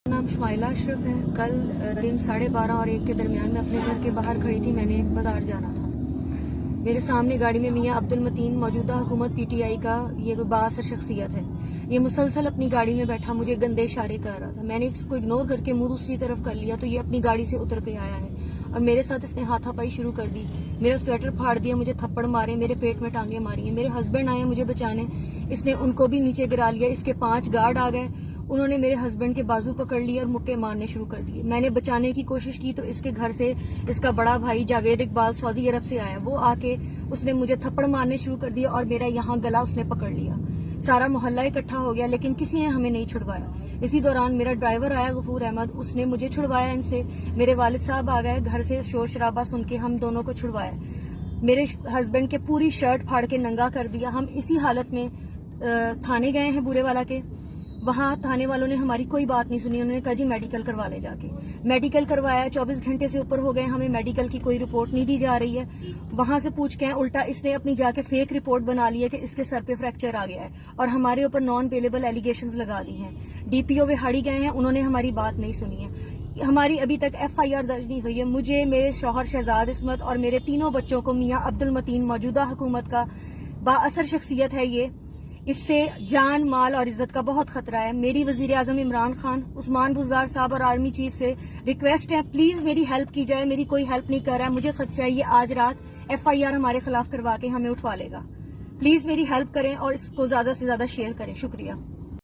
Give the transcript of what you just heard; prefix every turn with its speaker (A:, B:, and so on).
A: नाम शुमाइला अशरफ है। कल दिन 12:30 और 1 के दरमियान मैं अपने घर के बाहर खड़ी थी। मैंने बाजार जाना था। मेरे सामने गाड़ी में मियां अब्दुल मतीन, मौजूदा हुकूमत पीटीआई का ये कोई बाअसर शख्सियत है। ये मुसलसल अपनी गाड़ी में बैठा मुझे गंदे इशारे कर रहा था। मैंने इसको इग्नोर करके मुंह दूसरी तरफ कर लिया तो ये अपनी गाड़ी से उतर के आया है और मेरे साथ इसने हाथापाई शुरू कर दी। मेरा स्वेटर फाड़ दिया, मुझे थप्पड़ मारे, मेरे पेट में टांगे मारी हैं। मेरे हस्बैंड आए मुझे बचाने, इसने उनको भी नीचे गिरा लिया। इसके 5 गार्ड आ गए, उन्होंने मेरे हस्बैंड के बाजू पकड़ लिए और मुक्के मारने शुरू कर दिए। मैंने बचाने की कोशिश की तो इसके घर से इसका बड़ा भाई जावेद इकबाल सऊदी अरब से आया। वो आके उसने मुझे थप्पड़ मारने शुरू कर दिया और मेरा यहाँ गला उसने पकड़ लिया। सारा मोहल्ला इकट्ठा हो गया लेकिन किसी ने हमें नहीं छुड़वाया। इसी दौरान मेरा ड्राइवर आया गफूर अहमद, उसने मुझे छुड़वाया इनसे। मेरे वालिद साहब आ गए, घर से शोर शराबा सुन के हम दोनों को छुड़वाया। मेरे हस्बैंड के पूरी शर्ट फाड़ के नंगा कर दिया। हम इसी हालत में थाने गए हैं बूरेवाला के। वहाँ थाने वालों ने हमारी कोई बात नहीं सुनी। उन्होंने कहा जी मेडिकल करवा ले जाके। मेडिकल करवाया, 24 घंटे से ऊपर हो गए, हमें मेडिकल की कोई रिपोर्ट नहीं दी जा रही है। वहाँ से पूछ के उल्टा इसने अपनी जाके फेक रिपोर्ट बना ली है कि इसके सर पे फ्रैक्चर आ गया है और हमारे ऊपर नॉन पेलेबल एलिगेशंस लगा दी हैं। डीपीओ विहाड़ी गए हैं, उन्होंने हमारी बात नहीं सुनी है। हमारी अभी तक FIR दर्ज नहीं हुई है। मुझे, मेरे शौहर शहजाद इस्मत और मेरे तीनों बच्चों को मियां अब्दुल मतीन मौजूदा हुकूमत का बाअसर शख्सियत है ये, इससे जान माल और इज्जत का बहुत खतरा है। मेरी वजीर आजम इमरान खान, उस्मान बुज़दार साहब और आर्मी चीफ से रिक्वेस्ट है, प्लीज मेरी हेल्प की जाए। मेरी कोई हेल्प नहीं कर रहा है। मुझे खदशा है ये आज रात FIR हमारे खिलाफ करवा के हमें उठवा लेगा। प्लीज मेरी हेल्प करें और इसको ज्यादा से ज्यादा शेयर करें। शुक्रिया।